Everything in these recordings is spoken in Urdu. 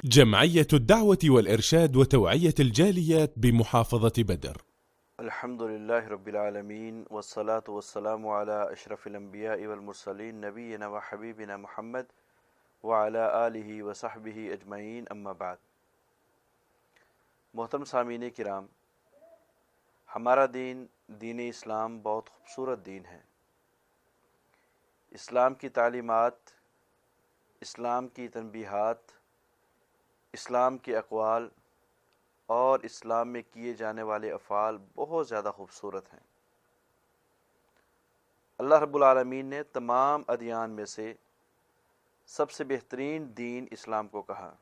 جمعية الدعوة والإرشاد وتوعية الجاليات بمحافظة بدر. الحمد للہ رب العالمین والصلاة والسلام علی اشرف الانبیاء والمرسلین نبینا و حبیبنا محمد وعلی آلہ وصحبہ اجمعین، اما بعد۔ محترم سامعین کرام، ہمارا دین دین اسلام بہت خوبصورت دین ہے۔ اسلام کی تعلیمات، اسلام کی تنبیہات، اسلام کے اقوال اور اسلام میں کیے جانے والے افعال بہت زیادہ خوبصورت ہیں۔ اللہ رب العالمین نے تمام ادیان میں سے سب سے بہترین دین اسلام کو کہا،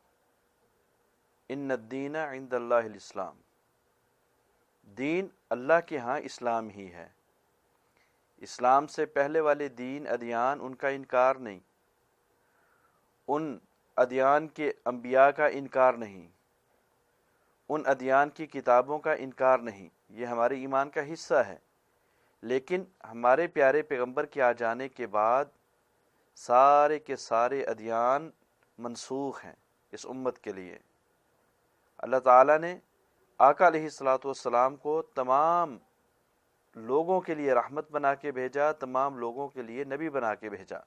ان الدین عند اللہ الاسلام، دین اللہ کے ہاں اسلام ہی ہے۔ اسلام سے پہلے والے دین ادیان ان کا انکار نہیں، ان ادیان کے انبیاء کا انکار نہیں، ان ادیان کی کتابوں کا انکار نہیں، یہ ہمارے ایمان کا حصہ ہے۔ لیکن ہمارے پیارے پیغمبر کے آ جانے کے بعد سارے کے سارے ادیان منسوخ ہیں اس امت کے لیے۔ اللہ تعالیٰ نے آقا علیہ الصلاۃ والسلام کو تمام لوگوں کے لیے رحمت بنا کے بھیجا، تمام لوگوں کے لیے نبی بنا کے بھیجا۔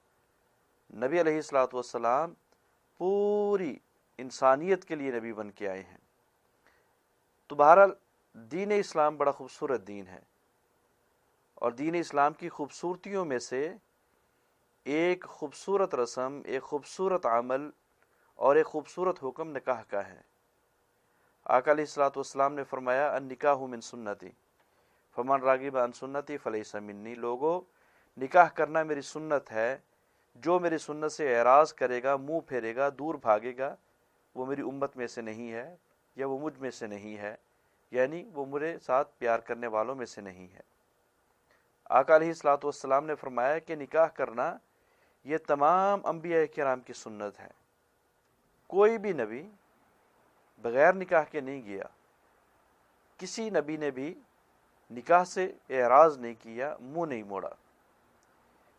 نبی علیہ الصلاۃ والسلام پوری انسانیت کے لیے نبی بن کے آئے ہیں۔ تو بہرحال دین اسلام بڑا خوبصورت دین ہے، اور دین اسلام کی خوبصورتیوں میں سے ایک خوبصورت رسم، ایک خوبصورت عمل اور ایک خوبصورت حکم نکاح کا ہے۔ آقا علیہ الصلوۃ والسلام نے فرمایا، النکاح من سنتی فمن راغب عن سنتی فلیس منی، لوگو نکاح کرنا میری سنت ہے، جو میری سنت سے اعراض کرے گا، منہ پھیرے گا، دور بھاگے گا، وہ میری امت میں سے نہیں ہے، یا وہ مجھ میں سے نہیں ہے، یعنی وہ میرے ساتھ پیار کرنے والوں میں سے نہیں ہے۔ آقا علیہ الصلوۃ والسلام نے فرمایا کہ نکاح کرنا یہ تمام انبیاء کرام کی سنت ہے، کوئی بھی نبی بغیر نکاح کے نہیں گیا، کسی نبی نے بھی نکاح سے اعراض نہیں کیا، منہ نہیں موڑا۔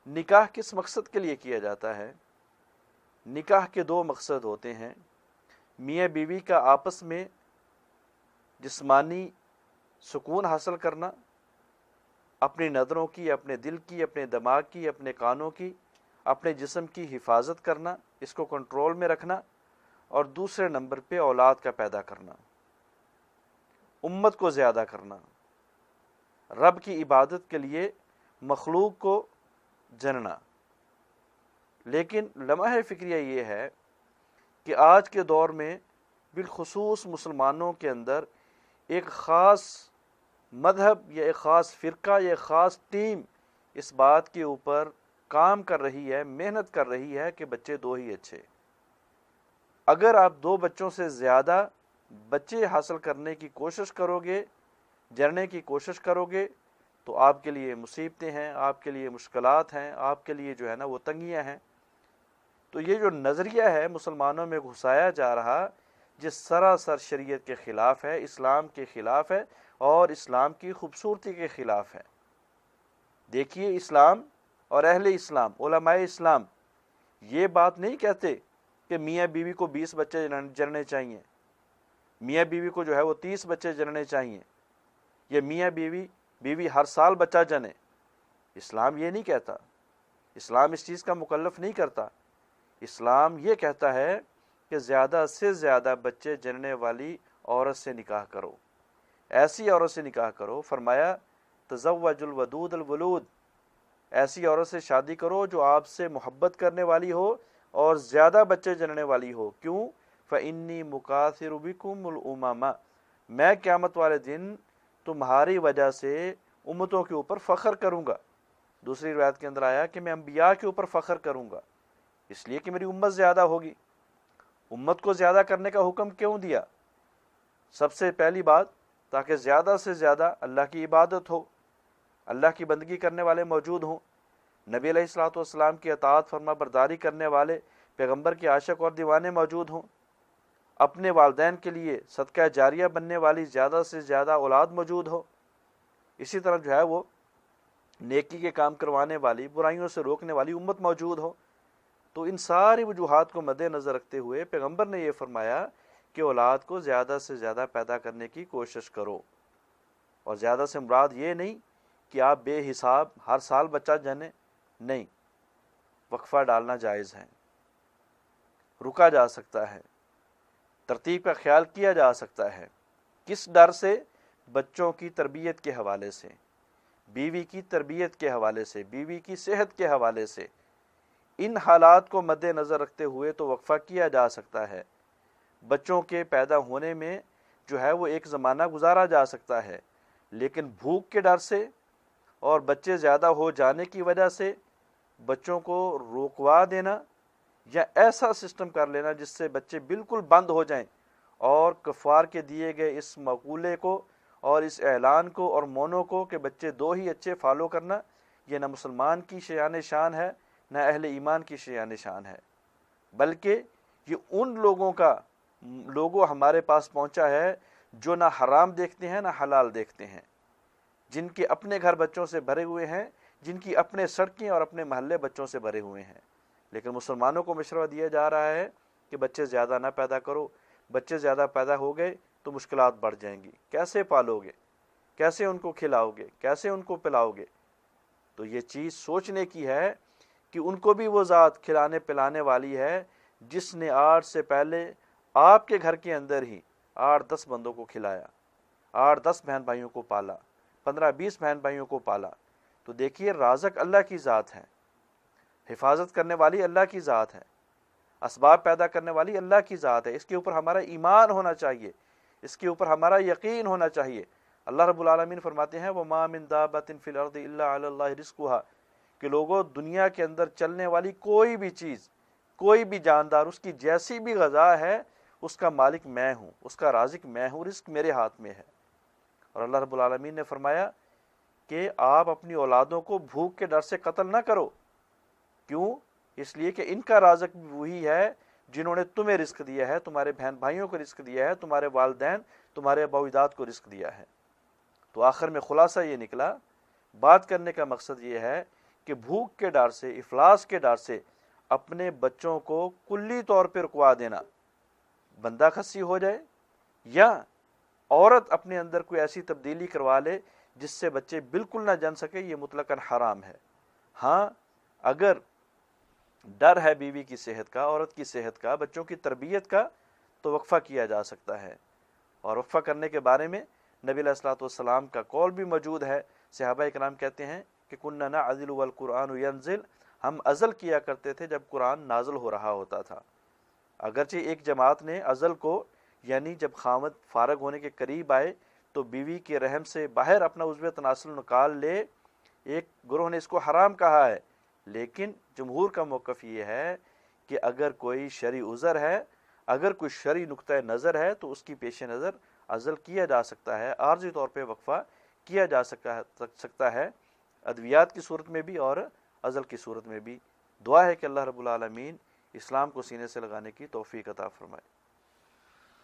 نکاح کس مقصد کے لیے کیا جاتا ہے؟ نکاح کے دو مقصد ہوتے ہیں، میاں بیوی کا آپس میں جسمانی سکون حاصل کرنا، اپنی نظروں کی، اپنے دل کی، اپنے دماغ کی، اپنے کانوں کی، اپنے جسم کی حفاظت کرنا، اس کو کنٹرول میں رکھنا، اور دوسرے نمبر پہ اولاد کا پیدا کرنا، امت کو زیادہ کرنا، رب کی عبادت کے لیے مخلوق کو جننا۔ لیکن لمحہ فکریہ یہ ہے کہ آج کے دور میں بالخصوص مسلمانوں کے اندر ایک خاص مذہب یا ایک خاص فرقہ یا ایک خاص ٹیم اس بات کے اوپر کام کر رہی ہے، محنت کر رہی ہے کہ بچے دو ہی اچھے۔ اگر آپ دو بچوں سے زیادہ بچے حاصل کرنے کی کوشش کرو گے، جننے کی کوشش کرو گے، تو آپ کے لیے مصیبتیں ہیں، آپ کے لیے مشکلات ہیں، آپ کے لیے جو ہے نا وہ تنگیاں ہیں۔ تو یہ جو نظریہ ہے مسلمانوں میں گھسایا جا رہا، جس سراسر شریعت کے خلاف ہے، اسلام کے خلاف ہے، اور اسلام کی خوبصورتی کے خلاف ہے۔ دیکھیے، اسلام اور اہل اسلام، علماء اسلام یہ بات نہیں کہتے کہ میاں بیوی کو 20 بچے جننے چاہیے، میاں بیوی کو جو ہے وہ 30 بچے جننے چاہیے، یا میاں بیوی ہر سال بچہ جنے۔ اسلام یہ نہیں کہتا، اسلام اس چیز کا مکلف نہیں کرتا۔ اسلام یہ کہتا ہے کہ زیادہ سے زیادہ بچے جننے والی عورت سے نکاح کرو، ایسی عورت سے نکاح کرو۔ فرمایا، تزوج الودود الولود، ایسی عورت سے شادی کرو جو آپ سے محبت کرنے والی ہو اور زیادہ بچے جننے والی ہو۔ کیوں؟ فإنی مکاثر بکم الامم، میں قیامت والے دن تمہاری وجہ سے امتوں کے اوپر فخر کروں گا۔ دوسری روایت کے اندر آیا کہ میں انبیاء کے اوپر فخر کروں گا، اس لیے کہ میری امت زیادہ ہوگی۔ امت کو زیادہ کرنے کا حکم کیوں دیا؟ سب سے پہلی بات، تاکہ زیادہ سے زیادہ اللہ کی عبادت ہو، اللہ کی بندگی کرنے والے موجود ہوں، نبی علیہ الصلوۃ والسلام کی اطاعت فرما برداری کرنے والے پیغمبر کے عاشق اور دیوانے موجود ہوں، اپنے والدین کے لیے صدقہ جاریہ بننے والی زیادہ سے زیادہ اولاد موجود ہو، اسی طرح جو ہے وہ نیکی کے کام کروانے والی، برائیوں سے روکنے والی امت موجود ہو۔ تو ان ساری وجوہات کو مد نظر رکھتے ہوئے پیغمبر نے یہ فرمایا کہ اولاد کو زیادہ سے زیادہ پیدا کرنے کی کوشش کرو، اور زیادہ سے مراد یہ نہیں کہ آپ بے حساب ہر سال بچہ جنے، نہیں، وقفہ ڈالنا جائز ہے، رکا جا سکتا ہے، ترتیب کا خیال کیا جا سکتا ہے۔ کس ڈر سے؟ بچوں کی تربیت کے حوالے سے، بیوی کی تربیت کے حوالے سے، بیوی کی صحت کے حوالے سے۔ ان حالات کو مد نظر رکھتے ہوئے تو وقفہ کیا جا سکتا ہے۔ بچوں کے پیدا ہونے میں جو ہے وہ ایک زمانہ گزارا جا سکتا ہے، لیکن بھوک کے ڈر سے اور بچے زیادہ ہو جانے کی وجہ سے بچوں کو روکوا دینا یا ایسا سسٹم کر لینا جس سے بچے بالکل بند ہو جائیں، اور کفار کے دیے گئے اس مقولے کو اور اس اعلان کو اور مونو کو کہ بچے دو ہی اچھے فالو کرنا، یہ نہ مسلمان کی شیان شان ہے، نہ اہل ایمان کی شیان شان ہے، بلکہ یہ ان لوگوں ہمارے پاس پہنچا ہے جو نہ حرام دیکھتے ہیں نہ حلال دیکھتے ہیں، جن کے اپنے گھر بچوں سے بھرے ہوئے ہیں، جن کی اپنے سڑکیں اور اپنے محلے بچوں سے بھرے ہوئے ہیں، لیکن مسلمانوں کو مشورہ دیا جا رہا ہے کہ بچے زیادہ نہ پیدا کرو، بچے زیادہ پیدا ہو گئے تو مشکلات بڑھ جائیں گی، کیسے پالو گے، کیسے ان کو کھلاؤ گے، کیسے ان کو پلاؤ گے؟ تو یہ چیز سوچنے کی ہے کہ ان کو بھی وہ ذات کھلانے پلانے والی ہے جس نے آج سے پہلے آپ کے گھر کے اندر ہی 8-10 بندوں کو کھلایا، 8-10 بہن بھائیوں کو پالا، 15-20 بہن بھائیوں کو پالا۔ تو دیکھیے رازق اللہ کی ذات ہے، حفاظت کرنے والی اللہ کی ذات ہے، اسباب پیدا کرنے والی اللہ کی ذات ہے۔ اس کے اوپر ہمارا ایمان ہونا چاہیے، اس کے اوپر ہمارا یقین ہونا چاہیے۔ اللہ رب العالمین فرماتے ہیں وَمَا مِن دَابَّةٍ فِي الْأَرْضِ إِلَّا عَلَى اللَّهِ رِزْقُهَا، کہ لوگوں دنیا کے اندر چلنے والی کوئی بھی چیز، کوئی بھی جاندار، اس کی جیسی بھی غذا ہے، اس کا مالک میں ہوں، اس کا رازق میں ہوں، رزق میرے ہاتھ میں ہے۔ اور اللہ رب العالمین نے فرمایا کہ آپ اپنی اولادوں کو بھوک کے ڈر سے قتل نہ کرو۔ کیوں؟ اس لیے کہ ان کا رازق بھی وہی ہے جنہوں نے تمہیں رزق دیا ہے، تمہارے بہن بھائیوں کو رزق دیا ہے، تمہارے والدین، تمہارے ابا و اجداد کو رزق دیا ہے۔ تو آخر میں خلاصہ یہ نکلا، بات کرنے کا مقصد یہ ہے کہ بھوک کے ڈر سے، افلاس کے ڈر سے اپنے بچوں کو کلی طور پہ رکوا دینا، بندہ خسی ہو جائے یا عورت اپنے اندر کوئی ایسی تبدیلی کروا لے جس سے بچے بالکل نہ جن سکے، یہ مطلقاً حرام ہے۔ ہاں اگر ڈر ہے بیوی کی صحت کا، عورت کی صحت کا، بچوں کی تربیت کا، تو وقفہ کیا جا سکتا ہے۔ اور وقفہ کرنے کے بارے میں نبی علیہ الصلوۃ والسلام کا قول بھی موجود ہے۔ صحابہ کرام کہتے ہیں کہ کُنَّا نَعْزِلُ وَالْقُرْآنُ يَنزِلُ، ہم عزل کیا کرتے تھے جب قرآن نازل ہو رہا ہوتا تھا۔ اگرچہ ایک جماعت نے عزل کو، یعنی جب خامد فارغ ہونے کے قریب آئے تو بیوی کے رحم سے باہر اپنا عضو تناسل نکال لے، ایک گروہ نے اس کو حرام کہا ہے، لیکن جمہور کا موقف یہ ہے کہ اگر کوئی شرعی عذر ہے، اگر کوئی شرعی نقطہ نظر ہے تو اس کی پیش نظر عزل کیا جا سکتا ہے، عارضی طور پہ وقفہ کیا جا سکتا ہے، ادویات کی صورت میں بھی اور عزل کی صورت میں بھی۔ دعا ہے کہ اللہ رب العالمین اسلام کو سینے سے لگانے کی توفیق عطا فرمائے۔